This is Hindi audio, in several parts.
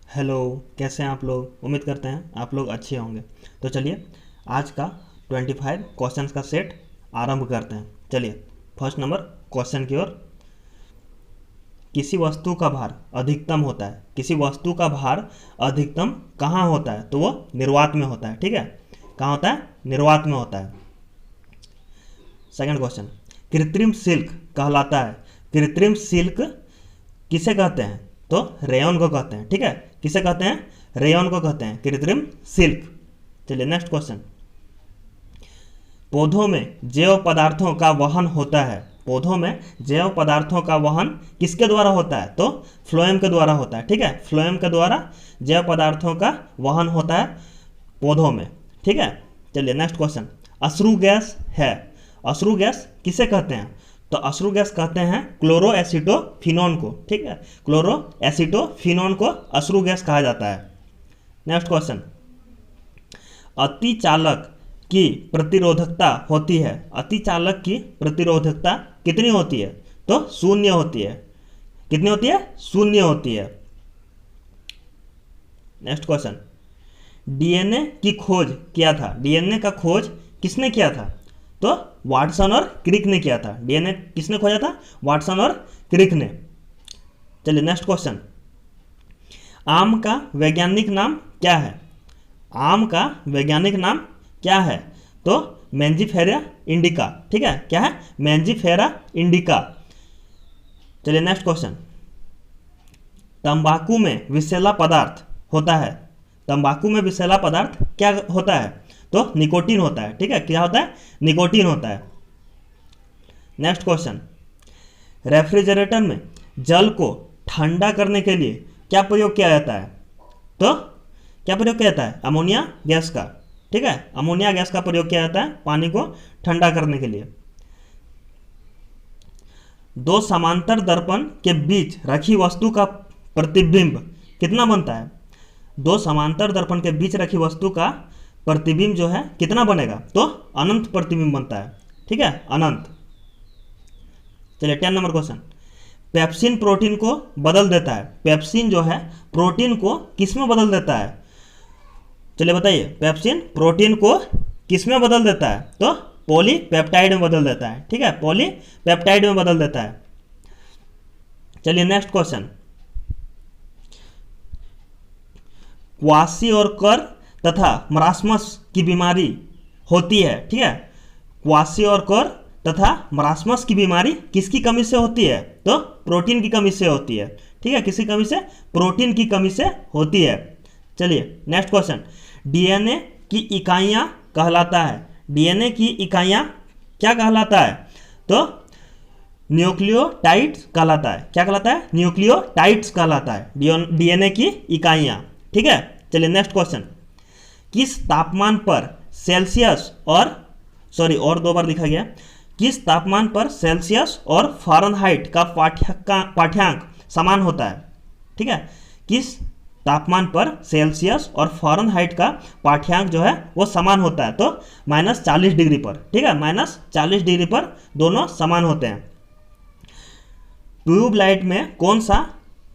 हेलो। कैसे हैं आप लोग? उम्मीद करते हैं आप लोग अच्छे होंगे। तो चलिए आज का 25 क्वेश्चंस का सेट आरंभ करते हैं। चलिए फर्स्ट नंबर क्वेश्चन की ओर। किसी वस्तु का भार अधिकतम होता है, किसी वस्तु का भार अधिकतम कहाँ होता है? तो वो निर्वात में होता है। ठीक है, कहाँ होता है? निर्वात में होता है। सेकंड क्वेश्चन, कृत्रिम सिल्क कहलाता है। कृत्रिम सिल्क किसे कहते हैं? तो रेयन को कहते हैं। ठीक है, किसे कहते हैं? रेयन को कहते हैं कृत्रिम सिल्क। चलिए नेक्स्ट क्वेश्चन, पौधों में जैव पदार्थों का वहन होता है। पौधों में जैव पदार्थों का वहन किसके द्वारा होता है? तो फ्लोएम के द्वारा होता है। ठीक है, फ्लोएम के द्वारा जैव पदार्थों का वहन होता है पौधों में। ठीक है, चलिए नेक्स्ट क्वेश्चन, अश्रु गैस है। अश्रु गैस किसे कहते हैं? तो अश्रु गैस कहते हैं क्लोरो एसिटोफिनोन को। ठीक है, क्लोरो एसिटोफिनोन को अश्रु गैस कहा जाता है। नेक्स्ट क्वेश्चन, अतिचालक की प्रतिरोधकता होती है। अतिचालक की प्रतिरोधकता कितनी होती है? तो शून्य होती है। कितनी होती है? शून्य होती है। नेक्स्ट क्वेश्चन, डीएनए की खोज किया था। डीएनए का खोज किसने किया था? तो वाटसन और क्रिक ने किया था। डीएनए किसने खोजा था? वाटसन और क्रिक ने। चलिए नेक्स्ट क्वेश्चन, आम का वैज्ञानिक नाम क्या है? आम का वैज्ञानिक नाम क्या है? तो मैंजीफेरा इंडिका। ठीक है, क्या है? Mangifera indica. चलिए नेक्स्ट क्वेश्चन, तंबाकू में विषैला पदार्थ होता है। तंबाकू में विषैला पदार्थ क्या होता है? तो निकोटीन होता है। ठीक है, क्या होता है? निकोटीन होता है। नेक्स्ट क्वेश्चन, रेफ्रिजरेटर में जल को ठंडा करने के लिए क्या प्रयोग किया जाता है? तो क्या प्रयोग किया जाता है? अमोनिया गैस का। ठीक है, अमोनिया गैस का प्रयोग किया जाता है पानी को ठंडा करने के लिए। दो समांतर दर्पण के बीच रखी वस्तु का प्रतिबिंब कितना बनता है? दो समांतर दर्पण के बीच रखी वस्तु का प्रतिबिंब जो है कितना बनेगा? तो अनंत प्रतिबिंब बनता है। ठीक है, अनंत। चलिए 10 नंबर क्वेश्चन, पेप्सिन प्रोटीन को बदल देता है। पेप्सिन जो है प्रोटीन को किस में बदल देता है? चलिए बताइए, पेप्सिन प्रोटीन को किस में बदल देता है? तो पॉलीपेप्टाइड में बदल देता है। ठीक है, पॉलीपेप्टाइड में बदल देता है। चलिए नेक्स्ट क्वेश्चन, क्वासियोरकर तथा मरासमस की बीमारी होती है। ठीक है, क्वासियोरकर तथा मरासमस की बीमारी किसकी कमी से होती है? तो प्रोटीन की कमी से होती है। ठीक है, किसकी कमी से? प्रोटीन की कमी से होती है। चलिए नेक्स्ट क्वेश्चन, डीएनए की इकाइयां कहलाता है। डीएनए की इकाइयां क्या कहलाता है? तो न्यूक्लियोटाइड्स कहलाता है। क्या कहलाता है? न्यूक्लियोटाइड्स कहलाता है डीएनए की इकाइयां। ठीक है, चलिए नेक्स्ट क्वेश्चन, किस तापमान पर सेल्सियस और और दो बार लिखा गया, किस तापमान पर सेल्सियस और फ़ारेनहाइट का पाठ्यांक समान होता है? ठीक है, किस तापमान पर सेल्सियस और फ़ारेनहाइट का पाठ्यांक जो है वो समान होता है? तो -40 डिग्री पर। ठीक है, -40 डिग्री पर दोनों समान होते हैं। ट्यूबलाइट में कौन सा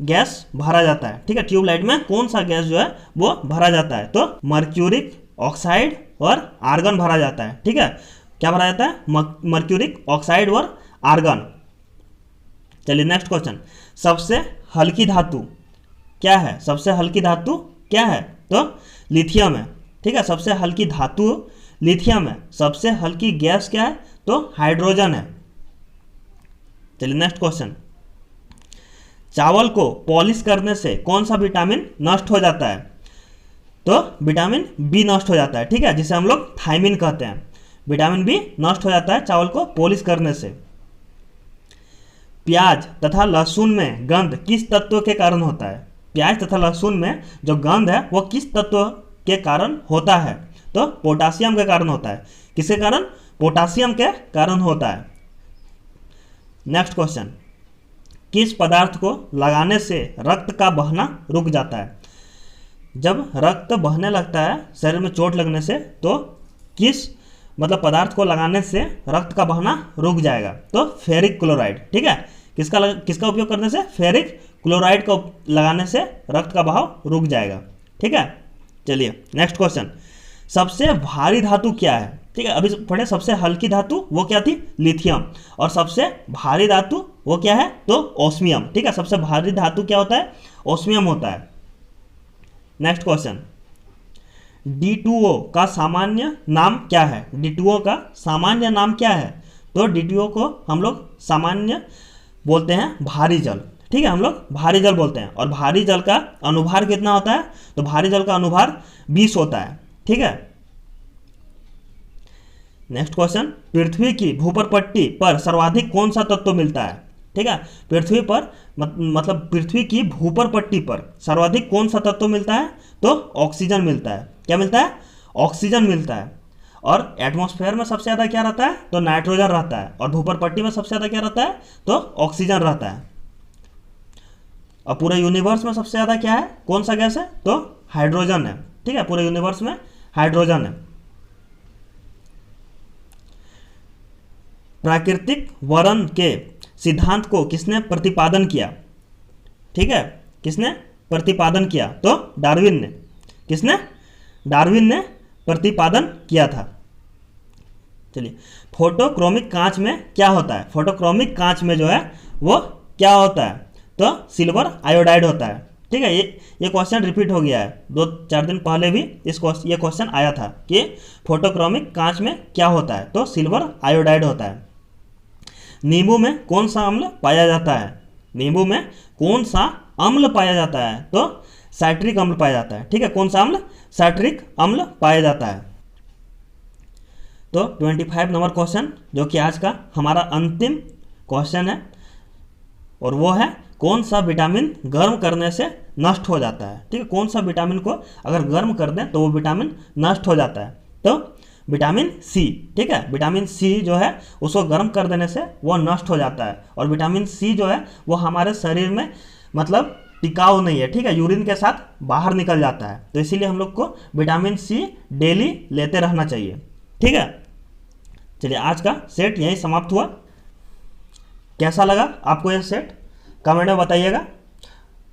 गैस भरा जाता है? ठीक है, ट्यूबलाइट में कौन सा गैस जो है वो भरा जाता है? तो मर्क्यूरिक ऑक्साइड और आर्गन भरा जाता है। ठीक है, क्या भरा जाता है? मर्क्यूरिक ऑक्साइड और आर्गन। चलिए नेक्स्ट क्वेश्चन, सबसे हल्की धातु क्या है? सबसे हल्की धातु क्या है? तो लिथियम है। ठीक है, सबसे हल्की धातु लिथियम है। सबसे हल्की गैस क्या है? तो हाइड्रोजन है। चलिए नेक्स्ट क्वेश्चन, चावल को पॉलिश करने से कौन सा विटामिन नष्ट हो जाता है? तो विटामिन बी नष्ट हो जाता है। ठीक है, जिसे हम लोग थायमिन कहते हैं। विटामिन बी नष्ट हो जाता है चावल को पॉलिश करने से। प्याज तथा लहसुन में गंध किस तत्व के कारण होता है? प्याज तथा लहसुन में जो गंध है वो किस तत्व के कारण होता है? तो पोटासियम के कारण होता है। किसके कारण? पोटासियम के कारण होता है। नेक्स्ट क्वेश्चन, किस पदार्थ को लगाने से रक्त का बहना रुक जाता है? जब रक्त बहने लगता है शरीर में चोट लगने से, तो किस पदार्थ को लगाने से रक्त का बहना रुक जाएगा? तो फेरिक क्लोराइड। ठीक है, किसका उपयोग करने से? फेरिक क्लोराइड को लगाने से रक्त का बहाव रुक जाएगा। ठीक है, चलिए नेक्स्ट क्वेश्चन, सबसे भारी धातु क्या है? ठीक है, अभी पढ़े सबसे हल्की धातु वो क्या थी? लिथियम। और सबसे भारी धातु वो क्या है? तो ओस्मियम। ठीक है, सबसे भारी धातु क्या होता है? ओस्मियम होता है। नेक्स्ट क्वेश्चन, D2O का सामान्य नाम क्या है? D2O का सामान्य नाम क्या है? तो D2O को हम लोग सामान्य बोलते हैं भारी जल। ठीक है, हम लोग भारी जल बोलते हैं। और भारी जल का अनुभार कितना होता है? तो भारी जल का अनुभार 20 होता है। ठीक है, नेक्स्ट क्वेश्चन, पृथ्वी की भूपर पट्टी पर सर्वाधिक कौन सा तत्व मिलता है? ठीक है, पृथ्वी पर मतलब पृथ्वी की भूपर पट्टी पर सर्वाधिक कौन सा तत्व मिलता है? तो ऑक्सीजन मिलता है। क्या मिलता है? ऑक्सीजन मिलता है। और एटमॉस्फेयर में सबसे ज़्यादा क्या रहता है? तो नाइट्रोजन रहता है। और भूपर पट्टी में सबसे ज़्यादा क्या रहता है? तो ऑक्सीजन रहता है। और पूरे यूनिवर्स में सबसे ज़्यादा क्या है? कौन सा गैस है? तो हाइड्रोजन है। ठीक है, पूरे यूनिवर्स में हाइड्रोजन है। प्राकृतिक वर्ण के सिद्धांत को किसने प्रतिपादन किया? ठीक है, किसने प्रतिपादन किया? तो डार्विन ने। किसने? डार्विन ने प्रतिपादन किया था। चलिए, फोटोक्रोमिक कांच में क्या होता है? फोटोक्रोमिक कांच में जो है वो क्या होता है? तो सिल्वर आयोडाइड होता है। ठीक है, ये क्वेश्चन रिपीट हो गया है, 2-4 दिन पहले भी ये क्वेश्चन आया था कि फोटोक्रोमिक कांच में क्या होता है? तो सिल्वर आयोडाइड होता है। नींबू में कौन सा अम्ल पाया जाता है? नींबू में कौन सा अम्ल पाया जाता है? तो साइट्रिक अम्ल पाया जाता है। ठीक है, कौन सा अम्ल? साइट्रिक अम्ल पाया जाता है। तो 25 नंबर क्वेश्चन जो कि आज का हमारा अंतिम क्वेश्चन है, और वो है कौन सा विटामिन गर्म करने से नष्ट हो जाता है? ठीक है, कौन सा विटामिन को अगर गर्म कर दें तो वो विटामिन नष्ट हो जाता है? तो विटामिन सी। ठीक है, विटामिन सी जो है उसको गर्म कर देने से वो नष्ट हो जाता है। और विटामिन सी जो है वो हमारे शरीर में मतलब टिकाऊ नहीं है। ठीक है, यूरिन के साथ बाहर निकल जाता है। तो इसीलिए हम लोग को विटामिन सी डेली लेते रहना चाहिए। ठीक है, चलिए आज का सेट यही समाप्त हुआ। कैसा लगा आपको यह सेट? कमेंट में बताइएगा।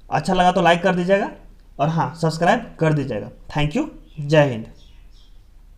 अच्छा लगा तो लाइक कर दीजिएगा, और हाँ, सब्सक्राइब कर दीजिएगा। Thank you. जय हिंद।